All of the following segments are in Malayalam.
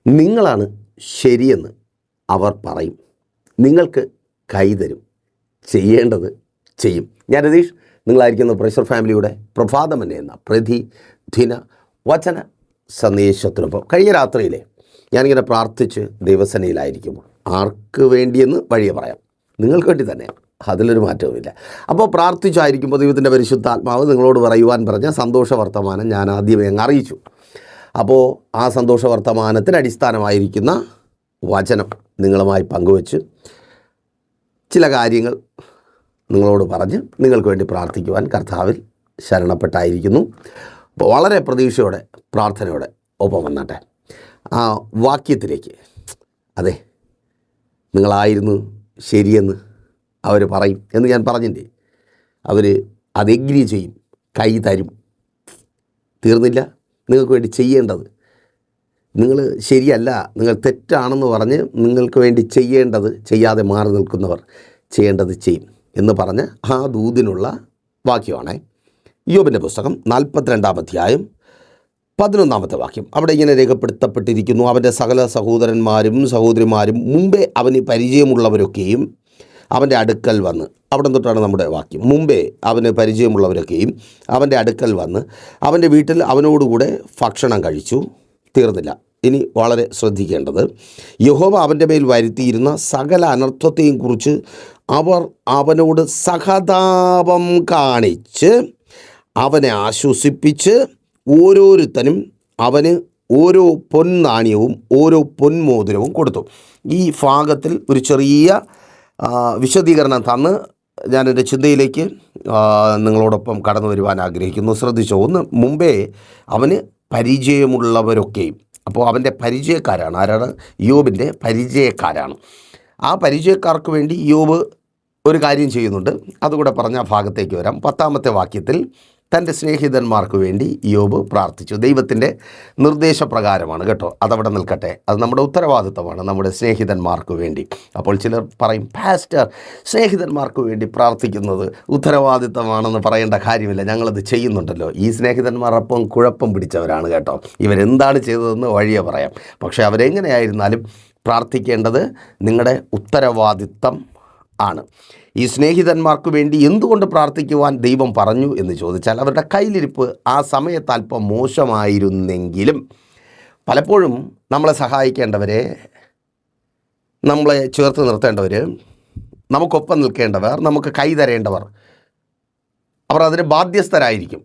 നിങ്ങളാണ് ശരിയെന്ന് അവർ പറയും. നിങ്ങൾക്ക് കൈതരും. ചെയ്യേണ്ടത് ചെയ്യും. ഞാൻ രതീഷ്, നിങ്ങളായിരിക്കുന്ന പ്രഷർ ഫാമിലിയുടെ പ്രഭാതമന്നെ എന്ന പ്രതിദിന വചന സന്ദേശത്തിനൊപ്പം കഴിഞ്ഞ രാത്രിയിലെ ഞാനിങ്ങനെ പ്രാർത്ഥിച്ച് ദൈവസേനയിലായിരിക്കുമ്പോൾ ആർക്ക് വേണ്ടിയെന്ന് വഴിയെ പറയാം, നിങ്ങൾക്ക് വേണ്ടി തന്നെയാണ്, അതിലൊരു മാറ്റവുമില്ല. അപ്പോൾ പ്രാർത്ഥിച്ചായിരിക്കുമ്പോൾ ദൈവത്തിൻ്റെ പരിശുദ്ധാത്മാവ് നിങ്ങളോട് പറയുവാൻ പറഞ്ഞ സന്തോഷ വർത്തമാനം ഞാൻ ആദ്യമേ അങ്ങ് അറിയിച്ചു. അപ്പോൾ ആ സന്തോഷ വർത്തമാനത്തിന് അടിസ്ഥാനമായിരിക്കുന്ന വചനം നിങ്ങളുമായി പങ്കുവച്ച് ചില കാര്യങ്ങൾ നിങ്ങളോട് പറഞ്ഞ് നിങ്ങൾക്ക് വേണ്ടി പ്രാർത്ഥിക്കുവാൻ കർത്താവിൽ ശരണപ്പെട്ടായിരിക്കുന്നു. അപ്പോൾ വളരെ പ്രതീക്ഷയോടെ പ്രാർത്ഥനയോടെ ഒപ്പം വന്നാട്ടെ. ആ വാക്യത്തിലേക്ക്, അതെ നിങ്ങളായിരുന്നു ശരിയെന്ന് അവർ പറയും എന്ന് ഞാൻ പറഞ്ഞില്ലേ. അവർ അത് എഗ്രി ചെയ്യും, കൈ തരും. തീർന്നില്ല. നിങ്ങൾക്ക് വേണ്ടി ചെയ്യേണ്ടത്, നിങ്ങൾ ശരിയല്ല, നിങ്ങൾ തെറ്റാണെന്ന് പറഞ്ഞ് നിങ്ങൾക്ക് വേണ്ടി ചെയ്യേണ്ടത് ചെയ്യാതെ മാറി നിൽക്കുന്നവർ ചെയ്യേണ്ടത് ചെയ്യും എന്ന് പറഞ്ഞ് ആ ദൂതിനുള്ള വാക്യമാണ് യോബിൻ്റെ പുസ്തകം 42-ാം അധ്യായം 11-ാമത്തെ വാക്യം. അവിടെ ഇങ്ങനെ രേഖപ്പെടുത്തപ്പെട്ടിരിക്കുന്നു: അവൻ്റെ സകല സഹോദരന്മാരും സഹോദരിമാരും മുമ്പേ അവന് പരിചയമുള്ളവരൊക്കെയും അവൻ്റെ അടുക്കൽ വന്ന്, അവിടെ തൊട്ടാണ് നമ്മുടെ വാക്യം, മുമ്പേ അവന് പരിചയമുള്ളവരൊക്കെയും അവൻ്റെ അടുക്കൽ വന്ന് അവൻ്റെ വീട്ടിൽ അവനോടുകൂടെ ഭക്ഷണം കഴിച്ചു. തീർന്നില്ല. ഇനി വളരെ ശ്രദ്ധിക്കേണ്ടത്, യഹോവ അവൻ്റെ മേൽ വരുത്തിയിരുന്ന സകല അനർത്ഥത്തെയും കുറിച്ച് അവർ അവനോട് സഹതാപം കാണിച്ച് അവനെ ആശ്വസിപ്പിച്ച് ഓരോരുത്തനും അവന് ഓരോ പൊൻനാണ്യവും ഓരോ പൊന്മോതിരവും കൊടുത്തു. ഈ ഭാഗത്തിൽ ഒരു ചെറിയ വിശദീകരണം തന്ന് ഞാൻ എൻ്റെ ചിന്തയിലേക്ക് നിങ്ങളോടൊപ്പം കടന്നു വരുവാൻ ആഗ്രഹിക്കുന്നു. ശ്രദ്ധിച്ചോ. ഒന്ന്, മുമ്പേ അവന് പരിചയമുള്ളവരൊക്കെയും. അപ്പോൾ അവൻ്റെ പരിചയക്കാരാണ്. ആരാണ്? യോബിൻ്റെ പരിചയക്കാരാണ്. ആ പരിചയക്കാർക്ക് വേണ്ടി യോബ് ഒരു കാര്യം ചെയ്യുന്നുണ്ട്. അതുകൂടെ പറഞ്ഞ ഭാഗത്തേക്ക് വരാം. 10-ാമത്തെ വാക്യത്തിൽ തൻ്റെ സ്നേഹിതന്മാർക്ക് വേണ്ടി യോബ് പ്രാർത്ഥിച്ചു. ദൈവത്തിൻ്റെ നിർദ്ദേശപ്രകാരമാണ് കേട്ടോ, അതവിടെ നിൽക്കട്ടെ. അത് നമ്മുടെ ഉത്തരവാദിത്തമാണ്, നമ്മുടെ സ്നേഹിതന്മാർക്ക് വേണ്ടി. അപ്പോൾ ചിലർ പറയും, പാസ്റ്റർ സ്നേഹിതന്മാർക്ക് വേണ്ടി പ്രാർത്ഥിക്കുന്നത് ഉത്തരവാദിത്തമാണെന്ന് പറയേണ്ട കാര്യമില്ല, ഞങ്ങളത് ചെയ്യുന്നുണ്ടല്ലോ. ഈ സ്നേഹിതന്മാർ അപ്പം കുഴപ്പം പിടിച്ചവരാണ് കേട്ടോ. ഇവരെന്താണ് ചെയ്തതെന്ന് വഴിയെ പറയാം. പക്ഷേ അവരെങ്ങനെയായിരുന്നാലും പ്രാർത്ഥിക്കേണ്ടത് നിങ്ങളുടെ ഉത്തരവാദിത്തം ആണ്. ഈ സ്നേഹിതന്മാർക്ക് വേണ്ടി എന്തുകൊണ്ട് പ്രാർത്ഥിക്കുവാൻ ദൈവം പറഞ്ഞു എന്ന് ചോദിച്ചാൽ, അവരുടെ കയ്യിലിരിപ്പ് ആ സമയത്ത് അല്പം മോശമായിരുന്നെങ്കിലും പലപ്പോഴും നമ്മളെ സഹായിക്കേണ്ടവരെ, നമ്മളെ ചേർത്ത് നിർത്തേണ്ടവർ, നമുക്കൊപ്പം നിൽക്കേണ്ടവർ, നമുക്ക് കൈ തരേണ്ടവർ, അവർ അതിന് ബാധ്യസ്ഥരായിരിക്കും.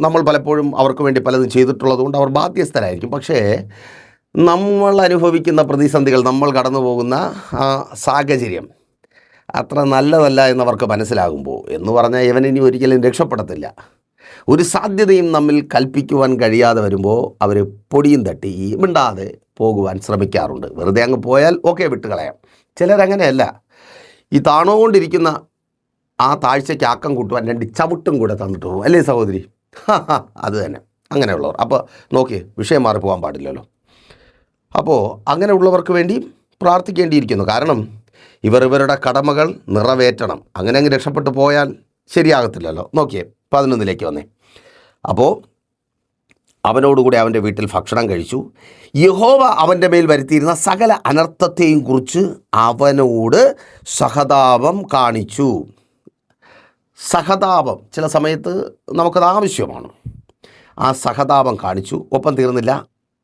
നമ്മൾ പലപ്പോഴും അവർക്ക് വേണ്ടി പലതും ചെയ്തിട്ടുള്ളതുകൊണ്ട് അവർ ബാധ്യസ്ഥരായിരിക്കും. പക്ഷേ നമ്മൾ അനുഭവിക്കുന്ന പ്രതിസന്ധികൾ, നമ്മൾ കടന്നു പോകുന്ന ആ സാഹചര്യം അത്ര നല്ലതല്ല എന്നവർക്ക് മനസ്സിലാകുമ്പോൾ, എന്ന് പറഞ്ഞാൽ ഇവനിനി ഒരിക്കലും രക്ഷപ്പെടത്തില്ല. ഒരു സാധ്യതയും നമ്മിൽ കൽപ്പിക്കുവാൻ കഴിയാതെ വരുമ്പോൾ അവർ പൊടിയും തട്ടി മിണ്ടാതെ പോകുവാൻ ശ്രമിക്കാറുണ്ട്. വെറുതെ അങ്ങ് പോയാൽ ഓക്കെ, വിട്ടുകളയാം. ചിലരങ്ങനെയല്ല. ഈ താണുകൊണ്ടിരിക്കുന്ന ആ താഴ്ചയ്ക്ക് ആക്കം കൂട്ടുവാൻ 2 ചവിട്ടും കൂടെ തന്നിട്ട് പോകും. അല്ലേ സഹോദരി? അത് തന്നെ, അങ്ങനെയുള്ളവർ. അപ്പോൾ നോക്കി, വിഷയം മാറിപ്പോകാൻ പാടില്ലല്ലോ. അപ്പോൾ അങ്ങനെയുള്ളവർക്ക് വേണ്ടി പ്രാർത്ഥിക്കേണ്ടിയിരിക്കുന്നു. കാരണം ഇവരുടെ കടമകൾ നിറവേറ്റണം. അങ്ങനെ അങ്ങ് രക്ഷപ്പെട്ടു പോയാൽ ശരിയാകത്തില്ലല്ലോ. നോക്കിയേ, 11-ലേക്ക് വന്നേ. അപ്പോൾ അവനോടുകൂടി അവൻ്റെ വീട്ടിൽ ഭക്ഷണം കഴിച്ചു. യഹോവ അവൻ്റെ മേൽ വരുത്തിയിരുന്ന സകല അനർത്ഥത്തെയും കുറിച്ച് അവനോട് സഹതാപം കാണിച്ചു. സഹതാപം ചില സമയത്ത് നമുക്കത് ആവശ്യമാണ്. ആ സഹതാപം കാണിച്ചു. ഒപ്പം തീർന്നില്ല,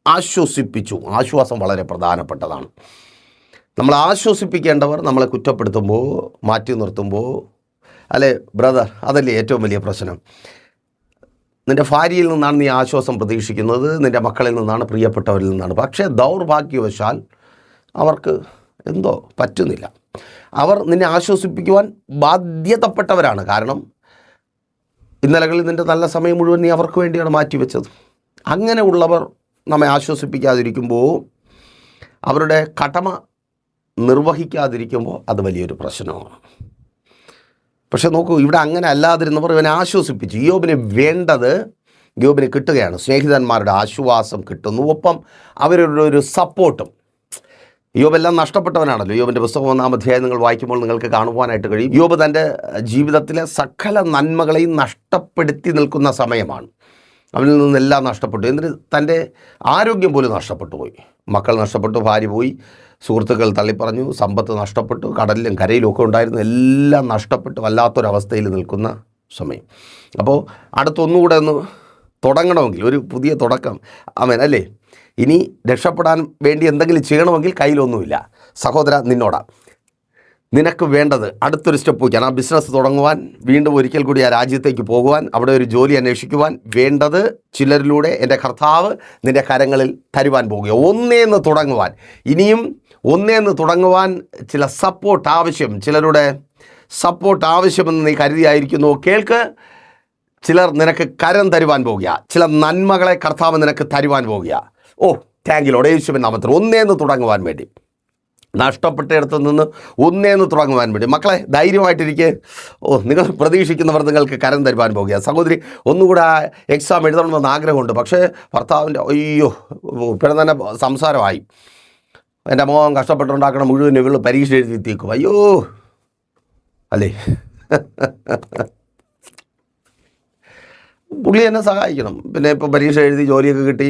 ആശ്വസിപ്പിച്ചു. ആശ്വാസം വളരെ പ്രധാനപ്പെട്ടതാണ്. നമ്മൾ ആശ്വസിപ്പിക്കേണ്ടവർ നമ്മളെ കുറ്റപ്പെടുത്തുമ്പോൾ, മാറ്റി നിർത്തുമ്പോൾ, അല്ലേ ബ്രദർ, അതല്ലേ ഏറ്റവും വലിയ പ്രശ്നം. നിൻ്റെ ഭാര്യയിൽ നിന്നാണ് നീ ആശ്വാസം പ്രതീക്ഷിക്കുന്നത്, നിൻ്റെ മക്കളിൽ നിന്നാണ്, പ്രിയപ്പെട്ടവരിൽ നിന്നാണ്. പക്ഷേ ദൗർഭാഗ്യവശാൽ അവർക്ക് എന്തോ പറ്റുന്നില്ല. അവർ നിന്നെ ആശ്വസിപ്പിക്കുവാൻ ബാധ്യതപ്പെട്ടവരാണ്. കാരണം ഇന്നലകളിൽ നിൻ്റെ നല്ല സമയം മുഴുവൻ നീ അവർക്ക് വേണ്ടിയാണ് മാറ്റിവെച്ചത്. അങ്ങനെയുള്ളവർ നമ്മെ ആശ്വസിപ്പിക്കാതിരിക്കുമ്പോൾ, അവരുടെ കടമ നിർവഹിക്കാതിരിക്കുമ്പോൾ അത് വലിയൊരു പ്രശ്നമാണ്. പക്ഷെ നോക്കൂ, ഇവിടെ അങ്ങനെ അല്ലാതിരുന്നവർ ഇവനെ ആശ്വസിപ്പിച്ചു. യോബിന് വേണ്ടത് യോബിന് കിട്ടുകയാണ്. സ്നേഹിതന്മാരുടെ ആശ്വാസം കിട്ടുന്നു, ഒപ്പം അവരുടെ ഒരു സപ്പോർട്ടും. യോബെല്ലാം നഷ്ടപ്പെട്ടവനാണല്ലോ. യോബിൻ്റെ പുസ്തകം 1-ാം അധ്യായം നിങ്ങൾ വായിക്കുമ്പോൾ നിങ്ങൾക്ക് കാണുവാനായിട്ട് കഴിയും. യോബ് തൻ്റെ ജീവിതത്തിലെ സകല നന്മകളെയും നഷ്ടപ്പെടുത്തി നിൽക്കുന്ന സമയമാണ്. അവനിൽ നിന്നെല്ലാം നഷ്ടപ്പെട്ടു. എന്നിട്ട് തൻ്റെ ആരോഗ്യം പോലും നഷ്ടപ്പെട്ടു പോയി. മക്കൾ നഷ്ടപ്പെട്ടു, ഭാര്യ പോയി, സുഹൃത്തുക്കൾ തള്ളിപ്പറഞ്ഞു, സമ്പത്ത് നഷ്ടപ്പെട്ടു, കടലിലും കരയിലും ഒക്കെ ഉണ്ടായിരുന്നു, എല്ലാം നഷ്ടപ്പെട്ടു വല്ലാത്തൊരവസ്ഥയിൽ നിൽക്കുന്ന സമയം. അപ്പോൾ അടുത്തൊന്നുകൂടെ ഒന്ന് തുടങ്ങണമെങ്കിൽ, ഒരു പുതിയ തുടക്കം ആമേൻ അല്ലേ, ഇനി രക്ഷപ്പെടാൻ വേണ്ടി എന്തെങ്കിലും ചെയ്യണമെങ്കിൽ കയ്യിലൊന്നുമില്ല. സഹോദര, നിനക്ക് വേണ്ടത് അടുത്തൊരു സ്റ്റെപ്പ് വയ്ക്കാൻ, ആ ബിസിനസ് തുടങ്ങുവാൻ, വീണ്ടും ഒരിക്കൽ കൂടി ആ രാജ്യത്തേക്ക് പോകുവാൻ, അവിടെ ഒരു ജോലി അന്വേഷിക്കുവാൻ വേണ്ടത് ചിലരിലൂടെ എൻ്റെ കർത്താവ് നിൻ്റെ കരങ്ങളിൽ തരുവാൻ പോകുക. ഒന്നേന്ന് തുടങ്ങുവാൻ, ഇനിയും ഒന്നേന്ന് തുടങ്ങുവാൻ ചില സപ്പോർട്ട് ആവശ്യം, ചിലരുടെ സപ്പോർട്ട് ആവശ്യമെന്ന് നീ കരുതിയായിരിക്കുന്നു. കേൾക്ക്, ചിലർ നിനക്ക് കരം തരുവാൻ പോകുക, ചില നന്മകളെ കർത്താവ് നിനക്ക് തരുവാൻ പോകുക. താങ്ക് യു ലോർഡ്, യേശുവിൻ നാമത്തിൽ ഒന്നേന്ന് തുടങ്ങുവാൻ വേണ്ടി, നഷ്ടപ്പെട്ടയിടത്ത് നിന്ന് ഒന്നേന്ന് തുടങ്ങുവാൻ വേണ്ടി. മക്കളെ, ധൈര്യമായിട്ടിരിക്കുക. നിങ്ങൾ പ്രതീക്ഷിക്കുന്നവർ നിങ്ങൾക്ക് കരം തരുവാൻ പോകുക. സഹോദരി, ഒന്നുകൂടെ ആ എക്സാം എഴുതണമെന്ന് ആഗ്രഹമുണ്ട്, പക്ഷേ ഭർത്താവിൻ്റെ ഇപ്പോഴും തന്നെ സംസാരമായി, എൻ്റെ മോൻ കഷ്ടപ്പെട്ടുണ്ടാക്കണം മുഴുവൻ ഇവൾ പരീക്ഷ എഴുതിത്തേക്കും. അയ്യോ അല്ലേ, പുള്ളി എന്നെ സഹായിക്കണം. പിന്നെ ഇപ്പോൾ പരീക്ഷ എഴുതി ജോലിയൊക്കെ കിട്ടി,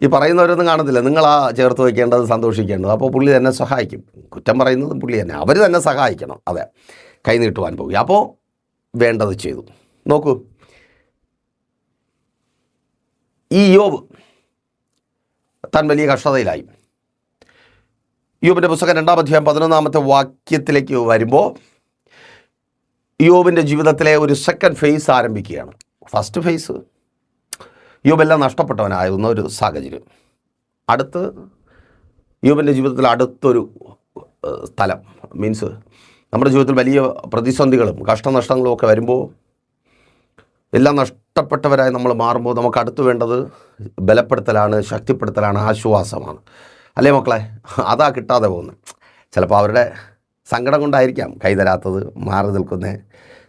ഈ പറയുന്നവരൊന്നും കാണത്തില്ല, നിങ്ങളാ ചേർത്ത് വയ്ക്കേണ്ടത്, സന്തോഷിക്കേണ്ടത്. അപ്പോൾ പുള്ളി തന്നെ സഹായിക്കും. കുറ്റം പറയുന്നത് പുള്ളി തന്നെ, അവർ തന്നെ സഹായിക്കണം. അതെ, കൈ നീട്ടുവാൻ പോകുക. അപ്പോൾ വേണ്ടത് ചെയ്തു. നോക്കൂ, ഈ യോബ് താൻ വലിയ കഷ്ടതയിലായി. യോബിൻ്റെ പുസ്തകം 2-ാം അധ്യായം 11-ാമത്തെ വാക്യത്തിലേക്ക് വരുമ്പോൾ യോബിൻ്റെ ജീവിതത്തിലെ ഒരു സെക്കൻഡ് ഫേസ് ആരംഭിക്കുകയാണ്. ഫസ്റ്റ് ഫേസ് യോബെല്ലാം നഷ്ടപ്പെട്ടവനായിരുന്ന ഒരു സാഹചര്യം. അടുത്ത് യോബിൻ്റെ ജീവിതത്തിൽ അടുത്തൊരു സ്ഥലം, മീൻസ് നമ്മുടെ ജീവിതത്തിൽ വലിയ പ്രതിസന്ധികളും കഷ്ടനഷ്ടങ്ങളും ഒക്കെ വരുമ്പോൾ, എല്ലാം നഷ്ടപ്പെട്ടവരായി നമ്മൾ മാറുമ്പോൾ നമുക്ക് അടുത്ത് വേണ്ടത് ബലപ്പെടുത്തലാണ്, ശക്തിപ്പെടുത്തലാണ്, ആശ്വാസമാണ്. അല്ലേ മക്കളെ? അതാ കിട്ടാതെ പോകുന്നത്. ചിലപ്പോൾ അവരുടെ സങ്കടം കൊണ്ടായിരിക്കാം കൈ തരാത്തത്, മാറി നിൽക്കുന്നത്,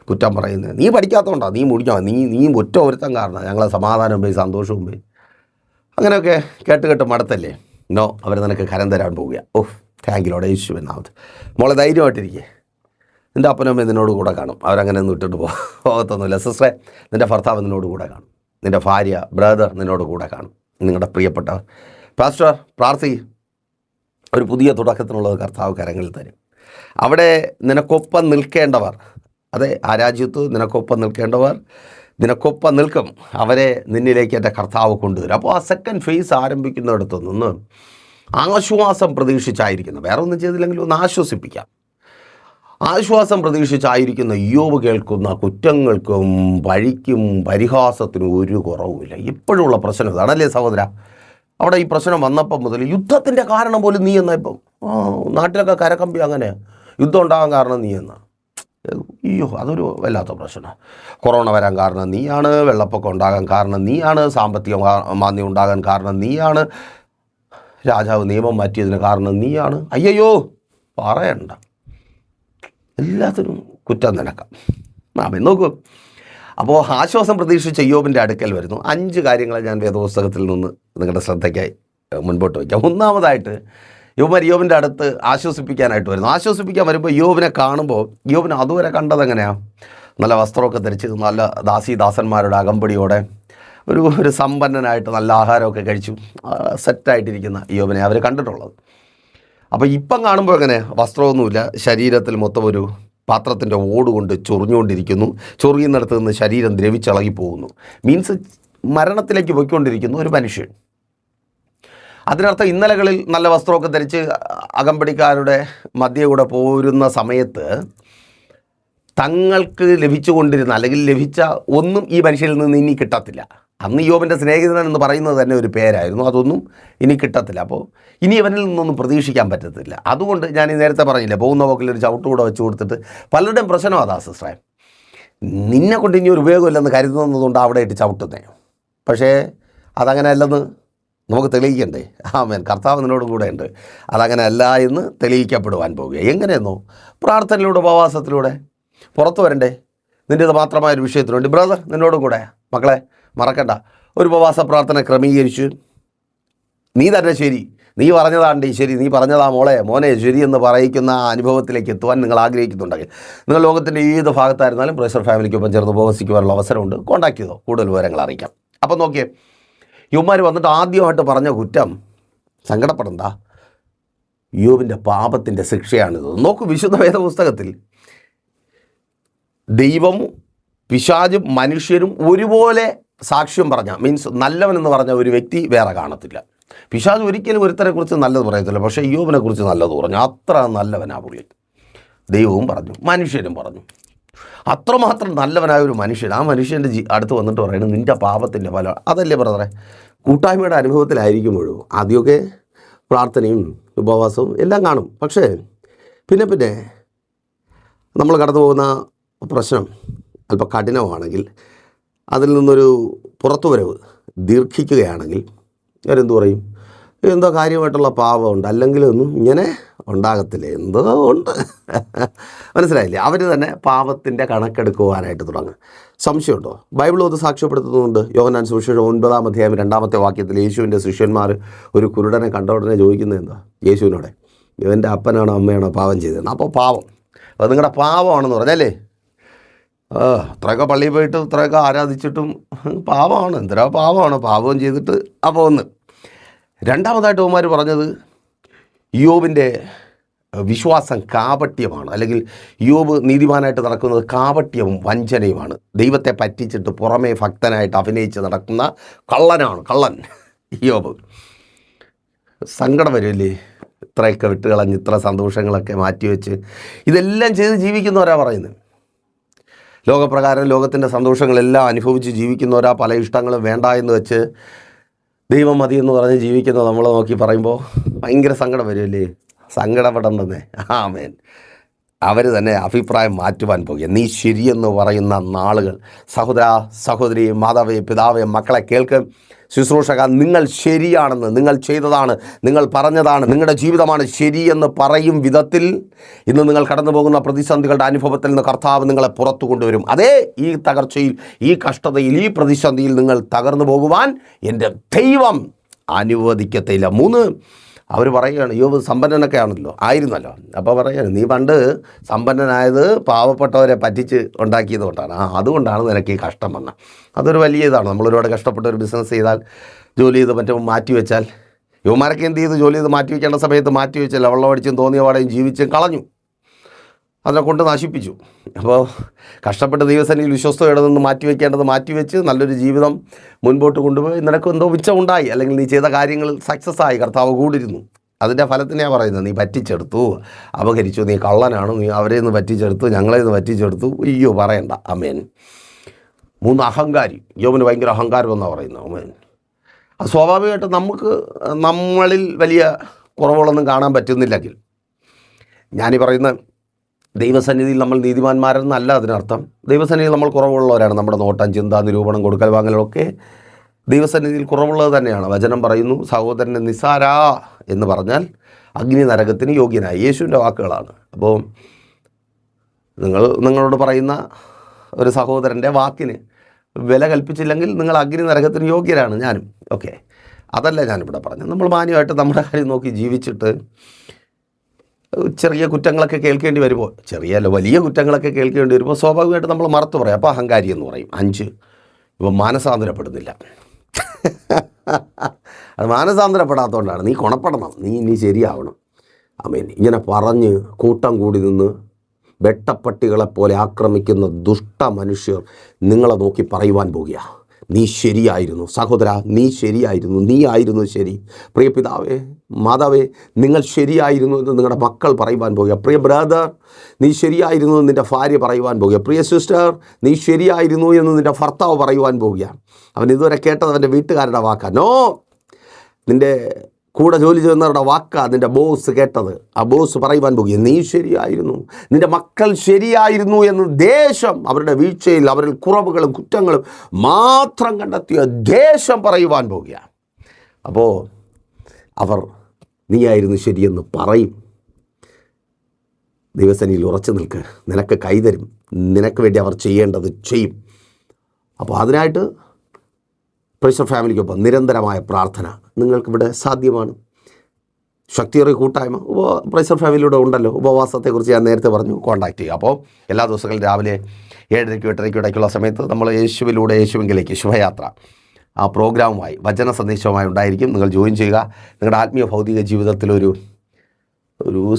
കുറ്റം പറയുന്നത്. നീ പഠിക്കാത്തതുകൊണ്ടാണ്, നീ മുടിഞ്ഞോ, നീ ഒറ്റ ഒരുത്തം കാരണം ഞങ്ങളെ സമാധാനവും പോയി സന്തോഷവും പോയി, അങ്ങനെയൊക്കെ കേട്ട് മടുത്തല്ലേ. നോ, അവർ നിനക്ക് കരം തരാൻ പോവുക. താങ്ക് യു ലോർഡ്, യേശുവിൻ നാമത്തിൽ. മോളെ, ധൈര്യമായിട്ടിരിക്കുക. നിൻ്റെ അപ്പനും അമ്മയും നിന്നോട് കൂടെ കാണും. അവരങ്ങനെ ഒന്നും ഇട്ടിട്ട് പോകത്തൊന്നുമില്ല. സിസ്റ്ററെ, നിൻ്റെ ഭർത്താവ് നിന്നോട് കൂടെ കാണും, നിൻ്റെ ഭാര്യ, ബ്രദർ നിന്നോട് കൂടെ കാണും, നിങ്ങളുടെ പ്രിയപ്പെട്ടവർ. പാസ്റ്റർ, പ്രാർത്ഥിക്കും. ഒരു പുതിയ തുടക്കത്തിനുള്ളത് കർത്താവ് കരങ്ങളിൽ തരും. അവിടെ നിനക്കൊപ്പം നിൽക്കേണ്ടവർ, അതെ, ആ രാജ്യത്ത് നിനക്കൊപ്പം നിൽക്കേണ്ടവർ നിനക്കൊപ്പം നിൽക്കും. അവരെ നിന്നിലേക്ക് എൻ്റെ കർത്താവ് കൊണ്ടുവരും. അപ്പോൾ ആ സെക്കൻഡ് ഫേസ് ആരംഭിക്കുന്നിടത്തു നിന്ന് ആശ്വാസം പ്രതീക്ഷിച്ചായിരിക്കുന്നു, വേറെ ഒന്നും ചെയ്തില്ലെങ്കിലും ഒന്ന് ആശ്വസിപ്പിക്കാം. ആശ്വാസം പ്രതീക്ഷിച്ചായിരിക്കുന്ന യോബ് കേൾക്കുന്ന കുറ്റങ്ങൾക്കും പഴിക്കും പരിഹാസത്തിനും ഒരു കുറവുമില്ല. ഇപ്പോഴുള്ള പ്രശ്നം ഇതാണല്ലേ സഹോദര. അവിടെ ഈ പ്രശ്നം വന്നപ്പം മുതൽ യുദ്ധത്തിൻ്റെ കാരണം പോലും നീ എന്നാ. ഇപ്പം നാട്ടിലൊക്കെ കരകമ്പി അങ്ങനെ യുദ്ധം ഉണ്ടാകാൻ കാരണം നീ എന്നാ. അതൊരു വല്ലാത്ത പ്രശ്നമാണ്. കൊറോണ വരാൻ കാരണം നീയാണ്, വെള്ളപ്പൊക്കം ഉണ്ടാകാൻ കാരണം നീയാണ്, സാമ്പത്തിക മാന്ദ്യം ഉണ്ടാകാൻ കാരണം നീയാണ്, രാജാവ് നിയമം മാറ്റിയതിന് കാരണം നീയാണ്. അയ്യോ പറയണ്ട, എല്ലാത്തിനും കുറ്റം നിനക്കാം. നോക്കൂ, അപ്പോൾ ആശ്വാസം പ്രതീക്ഷിച്ച് യോബിൻ്റെ അടുക്കൽ വരുന്നു. 5 കാര്യങ്ങൾ ഞാൻ വേദപുസ്തകത്തിൽ നിന്ന് നിങ്ങളുടെ ശ്രദ്ധയ്ക്കായി മുൻപോട്ട് വയ്ക്കാം. ഒന്നാമതായിട്ട് യോബിൻ്റെ അടുത്ത് ആശ്വസിപ്പിക്കാനായിട്ട് വരുന്നു. ആശ്വസിപ്പിക്കാൻ വരുമ്പോൾ യോബിനെ കാണുമ്പോൾ, യോബിനെ അതുവരെ കണ്ടത് എങ്ങനെയാണ്? നല്ല വസ്ത്രമൊക്കെ ധരിച്ച്, നല്ല ദാസന്മാരുടെ അകമ്പടിയോടെ, ഒരു സമ്പന്നനായിട്ട് നല്ല ആഹാരമൊക്കെ കഴിച്ചു സെറ്റായിട്ടിരിക്കുന്ന യോബിനെ അവർ കണ്ടിട്ടുള്ളത്. അപ്പോൾ ഇപ്പം കാണുമ്പോൾ എങ്ങനെ? വസ്ത്രമൊന്നുമില്ല, ശരീരത്തിൽ മൊത്തം ഒരു പാത്രത്തിൻ്റെ ഓടുകൊണ്ട് ചൊറിഞ്ഞുകൊണ്ടിരിക്കുന്നു, ചൊറിയുന്നിടത്ത് നിന്ന് ശരീരം ദ്രവിച്ചിളകി പോകുന്നു. മീൻസ് മരണത്തിലേക്ക് പോയിക്കൊണ്ടിരിക്കുന്നു ഒരു മനുഷ്യൻ. അതിനർത്ഥം ഇന്നലകളിൽ നല്ല വസ്ത്രമൊക്കെ ധരിച്ച് അകമ്പടിക്കാരുടെ മധ്യ കൂടെ പോരുന്ന സമയത്ത് തങ്ങൾക്ക് ലഭിച്ചുകൊണ്ടിരുന്ന, അല്ലെങ്കിൽ ലഭിച്ച ഒന്നും ഈ മനുഷ്യരിൽ നിന്ന് ഇനി കിട്ടത്തില്ല. അന്ന് യോബിൻ്റെ സ്നേഹിതൻ എന്ന് പറയുന്നത് തന്നെ ഒരു പേരായിരുന്നു, അതൊന്നും ഇനി കിട്ടത്തില്ല. അപ്പോൾ ഇനി അവനിൽ നിന്നൊന്നും പ്രതീക്ഷിക്കാൻ പറ്റത്തില്ല. അതുകൊണ്ട് ഞാൻ ഈ നേരത്തെ പറഞ്ഞില്ലേ, പോകുന്ന പോക്കിലൊരു ചവിട്ടുകൂടെ വെച്ച് കൊടുത്തിട്ട് പലരുടെയും പ്രശ്നം അതാ സിസ്റ്ററെ. നിന്നെ കൊണ്ട് ഇനി ഒരു ഉപയോഗമില്ലെന്ന് കരുതുന്നതുകൊണ്ട് അവിടെ ഇട്ട് ചവിട്ടുന്നേ. പക്ഷേ അതങ്ങനെ അല്ലെന്ന് നമുക്ക് തെളിയിക്കണ്ടേ? ആമേൻ, കർത്താവ് നിന്നോട് കൂടെ ഉണ്ട്. അതങ്ങനെ അല്ല എന്ന് തെളിയിക്കപ്പെടുവാൻ പോവുക. എങ്ങനെയെന്നോ? പ്രാർത്ഥനയിലൂടെ, ഉപവാസത്തിലൂടെ പുറത്തു വരണ്ടേ. നിൻ്റേത് മാത്രമായൊരു വിഷയത്തിനുണ്ട് ബ്രദർ നിന്നോടും കൂടെ. മക്കളെ മറക്കണ്ട, ഒരു ഉപവാസ പ്രാർത്ഥന ക്രമീകരിച്ച് നീ തന്നെ ശരി, നീ പറഞ്ഞതാണ്ടി ശരി, നീ പറഞ്ഞതാ മോനെ ശരി എന്ന് പറയിക്കുന്ന ആ അനുഭവത്തിലേക്ക് എത്തുവാൻ നിങ്ങൾ ആഗ്രഹിക്കുന്നുണ്ടെങ്കിൽ നിങ്ങൾ ലോകത്തിൻ്റെ ഏത് ഭാഗത്തായിരുന്നാലും പ്രഷർ ഫാമിലിക്കൊപ്പം ചേർന്ന് ഉപവസിക്കുവാനുള്ള അവസരമുണ്ട്. കോൺടാക്ട് ചെയ്തോ, കൂടുതൽ വിവരങ്ങൾ അറിയിക്കാം. അപ്പം നോക്കിയേ, യുവമാർ വന്നിട്ട് ആദ്യമായിട്ട് പറഞ്ഞ കുറ്റം, സങ്കടപ്പെടണ്ട, യോബിൻ്റെ പാപത്തിൻ്റെ ശിക്ഷയാണിത്. നോക്കൂ, വിശുദ്ധ വേദപുസ്തകത്തിൽ ദൈവവും പിശാചും മനുഷ്യരും ഒരുപോലെ സാക്ഷ്യം പറഞ്ഞ, മീൻസ് നല്ലവനെന്ന് പറഞ്ഞ ഒരു വ്യക്തി വേറെ കാണത്തില്ല. പിശാച് ഒരിക്കലും ഒരുത്തരെക്കുറിച്ച് നല്ലത് പറയത്തില്ല, പക്ഷേ യോബിനെ കുറിച്ച് നല്ലത് പറഞ്ഞു. അത്ര നല്ലവനാ പുള്ളി. ദൈവവും പറഞ്ഞു, മനുഷ്യരും പറഞ്ഞു. അത്രമാത്രം നല്ലവനായ ഒരു മനുഷ്യൻ, ആ മനുഷ്യൻ്റെ അടുത്ത് വന്നിട്ട് പറയുന്നത് നിൻ്റെ പാപത്തിൻ്റെ ഫലം. അതല്ലേ ബ്രദറെ, കൂട്ടായ്മയുടെ അനുഭവത്തിലായിരിക്കുമ്പോഴും ആദ്യമൊക്കെ പ്രാർത്ഥനയും ഉപവാസവും എല്ലാം കാണും. പക്ഷേ പിന്നെ നമ്മൾ കടന്നു പോകുന്ന പ്രശ്നം അല്പം കഠിനമാണെങ്കിൽ, അതിൽ നിന്നൊരു പുറത്തുവരവ് ദീർഘിക്കുകയാണെങ്കിൽ അവരെന്തു പറയും, എന്തോ കാര്യമായിട്ടുള്ള പാപമുണ്ട്, അല്ലെങ്കിലൊന്നും ഇങ്ങനെ ഉണ്ടാകത്തില്ല, എന്തോ ഉണ്ട്. മനസ്സിലായില്ലേ? അവർ തന്നെ പാപത്തിൻ്റെ കണക്കെടുക്കുവാനായിട്ട് തുടങ്ങും. സംശയമുണ്ടോ? ബൈബിൾ അത് സാക്ഷ്യപ്പെടുത്തുന്നുണ്ട്. യോഹന്നാൻ സുവിശേഷം 9-ാം അധ്യായം 2-ാമത്തെ വാക്യത്തിൽ യേശുവിൻ്റെ ശിഷ്യന്മാർ ഒരു കുരുടനെ കണ്ട ഉടനെ ചോദിക്കുന്നത് എന്താ? യേശുവിനോടെ, ഇവൻ്റെ അപ്പനാണോ അമ്മയാണോ പാപം ചെയ്തത്? അപ്പോൾ പാപം, അത് നിങ്ങളുടെ പാപമാണെന്ന് പറഞ്ഞല്ലേ. ഇത്രയൊക്കെ പള്ളിയിൽ പോയിട്ട് ഇത്രയൊക്കെ ആരാധിച്ചിട്ടും പാപമാണ്, എന്തിനാ പാപമാണ്, പാപം ചെയ്തിട്ട് അപ്പോൾ ഒന്ന്. രണ്ടാമതായിട്ട് അവന്മാർ പറഞ്ഞത് യോബിൻ്റെ വിശ്വാസം കാപട്യമാണ്, അല്ലെങ്കിൽ യോബ് നീതിമാനായിട്ട് നടക്കുന്നത് കാപട്യവും വഞ്ചനയുമാണ്. ദൈവത്തെ പറ്റിച്ചിട്ട് പുറമേ ഭക്തനായിട്ട് അഭിനയിച്ച് നടക്കുന്ന കള്ളൻ യോബ്. സങ്കടം വരുമല്ലേ? ഇത്രയൊക്കെ വിട്ടുകളഞ്ഞ് ഇത്ര സന്തോഷങ്ങളൊക്കെ മാറ്റിവെച്ച് ഇതെല്ലാം ചെയ്ത് ജീവിക്കുന്നവരാ പറയുന്നത്. ലോകപ്രകാരം ലോകത്തിൻ്റെ സന്തോഷങ്ങളെല്ലാം അനുഭവിച്ച് ജീവിക്കുന്നവരാ, പല ഇഷ്ടങ്ങളും വേണ്ട എന്ന് വെച്ച് ദൈവം മതി എന്ന് പറഞ്ഞ് ജീവിക്കുന്നത് നമ്മളെ നോക്കി പറയുമ്പോൾ ഭയങ്കര സങ്കടം വരുമല്ലേ? സങ്കടപ്പെടേണ്ടെന്നേ. ആമേൻ. അവർ തന്നെ അഭിപ്രായം മാറ്റുവാൻ പോകുക. നീ ശരിയെന്ന് പറയുന്ന നാളുകൾ, സഹോദര സഹോദരി, മാതാവേ പിതാവേ, മക്കളെ കേൾക്ക്. ശുശ്രൂഷക, നിങ്ങൾ ശരിയാണെന്ന്, നിങ്ങൾ ചെയ്തതാണ്, നിങ്ങൾ പറഞ്ഞതാണ്, നിങ്ങളുടെ ജീവിതമാണ് ശരിയെന്ന് പറയും വിധത്തിൽ ഇന്ന് നിങ്ങൾ കടന്നു പോകുന്ന പ്രതിസന്ധികളുടെ അനുഭവത്തിൽ നിന്ന് കർത്താവ് നിങ്ങളെ പുറത്തു കൊണ്ടുവരും. അതേ, ഈ തകർച്ചയിൽ, ഈ കഷ്ടതയിൽ, ഈ പ്രതിസന്ധിയിൽ നിങ്ങൾ തകർന്നു പോകുവാൻ എൻ്റെ ദൈവം അനുവദിക്കത്തില്ല. 3, അവർ പറയുകയാണ്, യോബ് സമ്പന്നനൊക്കെ ആയിരുന്നല്ലോ. അപ്പോൾ പറയുകയാണ്, നീ പണ്ട് സമ്പന്നനായത് പാവപ്പെട്ടവരെ പറ്റിച്ച് ഉണ്ടാക്കിയത് കൊണ്ടാണ്, അതുകൊണ്ടാണ് നിനക്ക് ഈ കഷ്ടം വന്നത്. അതൊരു വലിയ ഇതാണ്. നമ്മളൊരുപാട് കഷ്ടപ്പെട്ട ഒരു ബിസിനസ് ചെയ്താൽ, ജോലി ചെയ്ത് മറ്റും മാറ്റിവെച്ചാൽ, യുവമാരൊക്കെ എന്ത് ചെയ്ത്, ജോലി ചെയ്ത് മാറ്റിവെക്കേണ്ട സമയത്ത് മാറ്റിവെച്ചാൽ വെള്ളം അടിച്ചും തോന്നിയ പാടെയും ജീവിച്ചും കളഞ്ഞു, അതിനെ കൊണ്ട് നശിപ്പിച്ചു. അപ്പോൾ കഷ്ടപ്പെട്ട് ദൈവസന്നിധിയിൽ വിശ്വസ്തയോടെ നിന്ന് മാറ്റിവെക്കേണ്ടത് മാറ്റിവെച്ച് നല്ലൊരു ജീവിതം മുൻപോട്ട് കൊണ്ടുപോയി നിനക്ക് എന്തോ മിച്ചമുണ്ടായി, അല്ലെങ്കിൽ നീ ചെയ്ത കാര്യങ്ങളിൽ സക്സസ് ആയി, കർത്താവ് കൂടിരുന്നു. അതിൻ്റെ ഫലത്തിനെയാണ് പറയുന്നത്. നീ പറ്റിച്ചെടുത്തു, അപഹരിച്ചു, നീ കള്ളനാണ്, നീ അവരെ നിന്ന് പറ്റിച്ചെടുത്തു, ഞങ്ങളെ നിന്ന് പറ്റിച്ചെടുത്തു. അയ്യോ പറയണ്ട. ആമേൻ. 3, അഹങ്കാരി. യോബിന് ഭയങ്കര അഹങ്കാരം എന്നാണ് പറയുന്നത്. ആമേൻ. അത് സ്വാഭാവികമായിട്ട് നമ്മളിൽ വലിയ കുറവുകളൊന്നും കാണാൻ പറ്റുന്നില്ലെങ്കിൽ, ഞാനീ പറയുന്ന ദൈവസന്നിധിയിൽ നമ്മൾ നീതിമാന്മാരെന്നല്ല അതിനർത്ഥം. ദൈവസന്നിധിയിൽ നമ്മൾ കുറവുള്ളവരാണ്. നമ്മുടെ നോട്ടം, ചിന്ത, നിരൂപണം, കൊടുക്കൽ വാങ്ങലൊക്കെ ദൈവസന്നിധിയിൽ കുറവുള്ളത് തന്നെയാണ്. വചനം പറയുന്നു, സഹോദരനെ നിസ്സാരാ എന്ന് പറഞ്ഞാൽ അഗ്നി നരകത്തിന് യോഗ്യനായി. യേശുവിൻ്റെ വാക്കുകളാണ്. അപ്പോൾ നിങ്ങളോട് പറയുന്ന ഒരു സഹോദരൻ്റെ വാക്കിന് വില കൽപ്പിച്ചില്ലെങ്കിൽ നിങ്ങൾ അഗ്നി നരകത്തിന് യോഗ്യരാണ്. ഞാനും ഓക്കെ, അതല്ല ഞാനിവിടെ പറഞ്ഞത്. നമ്മൾ മാന്യമായിട്ട് നമ്മുടെ കാര്യം നോക്കി ജീവിച്ചിട്ട് ചെറിയ കുറ്റങ്ങളൊക്കെ കേൾക്കേണ്ടി വരുമ്പോൾ, ചെറിയല്ല വലിയ കുറ്റങ്ങളൊക്കെ കേൾക്കേണ്ടി വരുമ്പോൾ സ്വാഭാവികമായിട്ട് നമ്മൾ മറുത്ത് പറയും. അപ്പോൾ അഹങ്കാരി എന്ന് പറയും. 5, ഇപ്പം മാനസാന്തരപ്പെടുന്നില്ല. അത് മാനസാന്തരപ്പെടാത്തതുകൊണ്ടാണ്. നീ ഗുണപ്പെടണം, നീ ശരിയാവണം. ആമേൻ. ഇങ്ങനെ പറഞ്ഞ് കൂട്ടം കൂടി നിന്ന് വെട്ടപ്പട്ടികളെപ്പോലെ ആക്രമിക്കുന്ന ദുഷ്ട മനുഷ്യർ നിങ്ങളെ നോക്കി പറയുവാൻ പോകുക, നീ ശരിയായിരുന്നു സഹോദര, നീ ശരിയായിരുന്നു, നീ ആയിരുന്നു ശരി. പ്രിയ പിതാവേ, മാതാവേ, നിങ്ങൾ ശരിയായിരുന്നു എന്ന് നിങ്ങളുടെ മക്കൾ പറയുവാൻ പോകുക. പ്രിയ ബ്രദർ, നീ ശരിയായിരുന്നു എന്ന് നിൻ്റെ ഭാര്യ പറയുവാൻ പോകുക. പ്രിയ സിസ്റ്റർ, നീ ശരിയായിരുന്നു എന്ന് നിൻ്റെ ഭർത്താവ് പറയുവാൻ പോകുക. അവൻ ഇതുവരെ കേട്ടത് അവൻ്റെ വീട്ടുകാരുടെ വാക്കാ. നോ, നിൻ്റെ കൂടെ ജോലി ചെയ്യുന്നവരുടെ വാക്കാ നിൻ്റെ ബോസ് കേട്ടത്. ആ ബോസ് പറയുവാൻ പോകുക, നീ ശരിയായിരുന്നു, നിൻ്റെ മക്കൾ ശരിയായിരുന്നു എന്ന് ദേശം അവരുടെ വീഴ്ചയിൽ, അവരിൽ കുറവുകളും കുറ്റങ്ങളും മാത്രം കണ്ടെത്തിയ ദേശം പറയുവാൻ പോകുക. അപ്പോൾ അവർ നീയായിരുന്നു ശരിയെന്ന് പറയും. ദൈവസന്നിധിയിൽ ഉറച്ചു നിൽക്ക്, നിനക്ക് കൈതരും, നിനക്ക് വേണ്ടി അവർ ചെയ്യേണ്ടത് ചെയ്യും. അപ്പോൾ അതിനായിട്ട് പ്രൈസർ ഫാമിലിക്കൊപ്പം നിരന്തരമായ പ്രാർത്ഥന നിങ്ങൾക്കിവിടെ സാധ്യമാണ്. ശക്തിയേറിയ കൂട്ടായ്മ പ്രൈസർ ഫാമിലിയുടെ ഉണ്ടല്ലോ. ഉപവാസത്തെക്കുറിച്ച് ഞാൻ നേരത്തെ പറഞ്ഞു, കോൺടാക്റ്റ് ചെയ്യുക. അപ്പോൾ എല്ലാ ദിവസങ്ങളും രാവിലെ 7:30 8:30 ഇടയ്ക്കുള്ള സമയത്ത് നമ്മൾ യേശുവിലൂടെ യേശുവിലേക്ക് ശുഭയാത്ര ആ പ്രോഗ്രാമുമായി വചന സന്ദേശവുമായി ഉണ്ടായിരിക്കും. നിങ്ങൾ ജോയിൻ ചെയ്യുക. നിങ്ങളുടെ ആത്മീയ ഭൗതിക ജീവിതത്തിലൊരു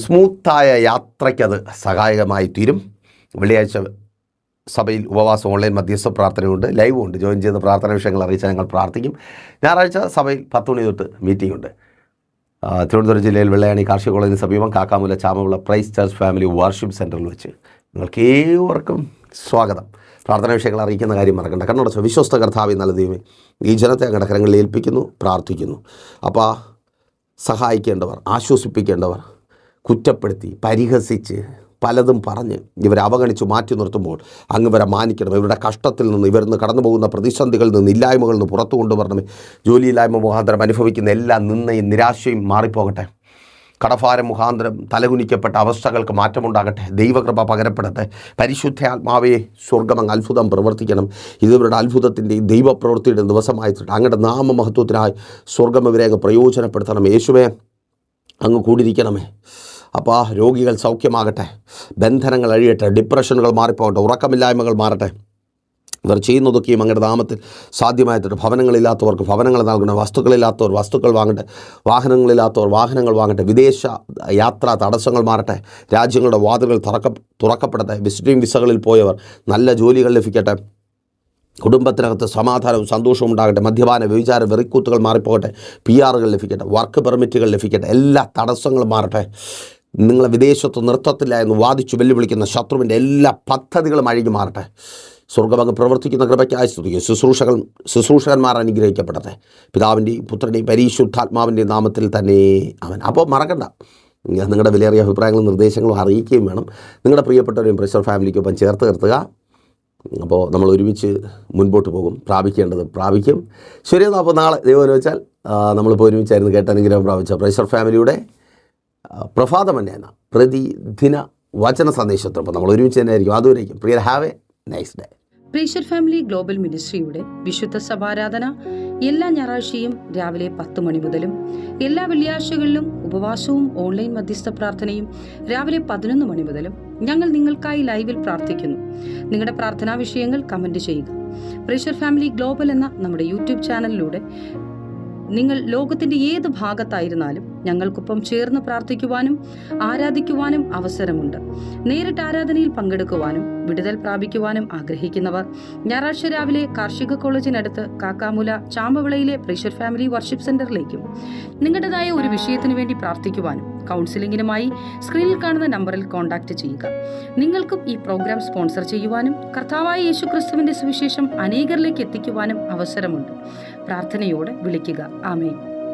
സ്മൂത്തായ യാത്രയ്ക്കത് സഹായകമായി തീരും. വെള്ളിയാഴ്ച സഭയിൽ ഉപവാസം ഓൺലൈൻ മധ്യസ്ഥ പ്രാർത്ഥനയുണ്ട്, ലൈവും ഉണ്ട്. ജോയിൻ ചെയ്ത് പ്രാർത്ഥന വിഷയങ്ങൾ അറിയിച്ചാൽ ഞങ്ങൾ പ്രാർത്ഥിക്കും. ഞായറാഴ്ച സഭയിൽ 10 മണി തൊട്ട് മീറ്റിംഗ് ഉണ്ട്. തിരുവനന്തപുരം ജില്ലയിൽ വെള്ളയാണി കാർഷിക കോളേജിന് സമീപം Kakkamoola Chamavila praise church family worship സെൻറ്ററിൽ വെച്ച് നിങ്ങൾക്ക് ഏവർക്കും സ്വാഗതം. പ്രാർത്ഥന വിഷയങ്ങൾ അറിയിക്കുന്ന കാര്യം മറക്കണ്ട. കണ്ണടച്ച വിശ്വസ്ത കർത്താവേ നല്ല ദൈവമേ, ഈ ജനത്തെ അങ്ങയുടെ കരങ്ങളിൽ ഏൽപ്പിക്കുന്നു, പ്രാർത്ഥിക്കുന്നു. അപ്പോൾ സഹായിക്കേണ്ടവർ, ആശ്വസിപ്പിക്കേണ്ടവർ കുറ്റപ്പെടുത്തി പരിഹസിച്ച് പലതും പറഞ്ഞ് ഇവരെ അവഗണിച്ച് മാറ്റി നിർത്തുമ്പോൾ അങ്ങ് ഇവരെ മാനിക്കണം. ഇവരുടെ കഷ്ടത്തിൽ നിന്ന്, ഇവരിന്ന് കടന്നു പോകുന്ന പ്രതിസന്ധികളിൽ നിന്ന്, ഇല്ലായ്മകളിൽ നിന്ന് പുറത്തു കൊണ്ടുവരണമേ. ജോലിയില്ലായ്മ മുഖാന്തരം അനുഭവിക്കുന്ന എല്ലാ നിന്നയും നിരാശയും മാറിപ്പോകട്ടെ. കടഭാരം മുഖാന്തരം തലകുനിക്കപ്പെട്ട അവസ്ഥകൾക്ക് മാറ്റമുണ്ടാകട്ടെ. ദൈവകൃപ പകരപ്പെടട്ടെ. പരിശുദ്ധാത്മാവേ, സ്വർഗ്ഗമങ്ങ് അത്ഭുതം പ്രവർത്തിക്കണം. ഇവരുടെ അത്ഭുതത്തിൻ്റെയും ദൈവപ്രവൃത്തിയുടെ ദിവസമായിട്ടുണ്ട്. അങ്ങയുടെ നാമമഹത്വത്തിനായി സ്വർഗ്ഗം ഇവരെ അങ്ങ് പ്രയോജനപ്പെടുത്തണം. യേശുവേ, അങ്ങ് കൂടിയിരിക്കണമേ. അപ്പോൾ രോഗികൾ സൗഖ്യമാകട്ടെ, ബന്ധനങ്ങൾ അഴിയട്ടെ, ഡിപ്രഷനുകൾ മാറിപ്പോകട്ടെ, ഉറക്കമില്ലായ്മകൾ മാറട്ടെ. ഇവർ ചെയ്യുന്നതൊക്കെയും അങ്ങയുടെ നാമത്തിൽ സാധ്യമായിട്ടുണ്ട്. ഭവനങ്ങളില്ലാത്തവർക്ക് ഭവനങ്ങൾ നൽകണം. വസ്തുക്കളില്ലാത്തവർ വസ്തുക്കൾ വാങ്ങട്ടെ. വാഹനങ്ങളില്ലാത്തവർ വാഹനങ്ങൾ വാങ്ങട്ടെ. വിദേശ യാത്രാ തടസ്സങ്ങൾ മാറട്ടെ. രാജ്യങ്ങളുടെ വാതിലുകൾ തുറക്കപ്പെടട്ടെ. വിസിറ്റിംഗ് വിസകളിൽ പോയവർ നല്ല ജോലികൾ ലഭിക്കട്ടെ. കുടുംബത്തിനകത്ത് സമാധാനവും സന്തോഷവും ഉണ്ടാകട്ടെ. മദ്യപാന വ്യഭിചാര വെറിക്കൂത്തുകൾ മാറിപ്പോകട്ടെ. PR ലഭിക്കട്ടെ. വർക്ക് പെർമിറ്റുകൾ ലഭിക്കട്ടെ. എല്ലാ തടസ്സങ്ങളും മാറട്ടെ. നിങ്ങളെ വിദേശത്ത് നിർത്തത്തില്ല എന്ന് വാദിച്ചു വെല്ലുവിളിക്കുന്ന ശത്രുവിൻ്റെ എല്ലാ പദ്ധതികളും അഴിഞ്ഞു മാറട്ടെ. സ്വർഗ്ഗമങ്ങ് പ്രവർത്തിക്കുന്ന കൃപയ്ക്കായി സ്തുതിക്കും. ശുശ്രൂഷകന്മാർ അനുഗ്രഹിക്കപ്പെടട്ടെ. പിതാവിൻ്റെയും പുത്രൻ്റെയും പരിശുദ്ധാത്മാവിൻ്റെയും നാമത്തിൽ തന്നെ ആമേൻ. അപ്പോൾ മറക്കണ്ട, നിങ്ങളുടെ വിലയേറിയ അഭിപ്രായങ്ങളും നിർദ്ദേശങ്ങളും അറിയിക്കുകയും വേണം. നിങ്ങളുടെ പ്രിയപ്പെട്ടവരെയും പ്രൈസർ ഫാമിലിക്കൊപ്പം ചേർത്ത് നിർത്തുക. അപ്പോൾ നമ്മൾ ഒരുമിച്ച് മുൻപോട്ട് പോകും. പ്രാപിക്കേണ്ടത് പ്രാപിക്കും. ശരിയെന്നാൽ അപ്പോൾ നാളെ ദൈവം വെച്ചാൽ നമ്മളിപ്പോൾ ഒരുമിച്ചായിരുന്നു കേട്ടനുഗ്രഹം പ്രാപിച്ച പ്രൈസർ ഫാമിലിയുടെ പ്രഭാതം തന്നെ എന്ന പ്രതിദിന വചന സന്ദേശത്തിനൊപ്പം നമ്മൾ ഒരുമിച്ച് തന്നെ ആയിരിക്കും. അതുവരേക്കും പ്രിയർ, have a nice day. Praiser family global മിനിസ്ട്രിയുടെ വിശുദ്ധ സഭാരാധന എല്ലാ ഞായറാഴ്ചയും രാവിലെ 10 മണി മുതലും എല്ലാ വെള്ളിയാഴ്ചകളിലും ഉപവാസവും ഓൺലൈൻ മധ്യസ്ഥ പ്രാർത്ഥനയും രാവിലെ 11 മണി മുതലും ഞങ്ങൾ നിങ്ങൾക്കായി ലൈവിൽ പ്രാർത്ഥിക്കുന്നു. നിങ്ങളുടെ പ്രാർത്ഥനാ വിഷയങ്ങൾ കമന്റ് ചെയ്യുക. പ്രൈസർ ഫാമിലി ഗ്ലോബൽ എന്ന നമ്മുടെ യൂട്യൂബ് ചാനലിലൂടെ നിങ്ങൾ ലോകത്തിന്റെ ഏത് ഭാഗത്തായിരുന്നാലും ഞങ്ങൾക്കൊപ്പം ചേർന്ന് പ്രാർത്ഥിക്കുവാനും ആരാധിക്കുവാനും അവസരമുണ്ട്. നേരിട്ട് ആരാധനയിൽ പങ്കെടുക്കുവാനും വിടുതൽ പ്രാപിക്കുവാനും ആഗ്രഹിക്കുന്നവർ ഞായറാഴ്ച രാവിലെ കാർഷിക കോളേജിനടുത്ത് കാക്കാമൂല ചാമ്പവിളയിലെ പ്രൈസർ ഫാമിലി വർഷിപ്പ് സെന്ററിലേക്കും നിങ്ങളുടേതായ ഒരു വിഷയത്തിനു വേണ്ടി പ്രാർത്ഥിക്കുവാനും കൗൺസിലിംഗിനുമായി സ്ക്രീനിൽ കാണുന്ന നമ്പറിൽ കോൺടാക്ട് ചെയ്യുക. നിങ്ങൾക്കും ഈ പ്രോഗ്രാം സ്പോൺസർ ചെയ്യുവാനും കർത്താവായ യേശുക്രിസ്തുവിന്റെ സുവിശേഷം അനേകരിലേക്ക് എത്തിക്കുവാനും അവസരമുണ്ട്. പ്രാർത്ഥനയോടെ വിളിക്കുക. ആമേൻ.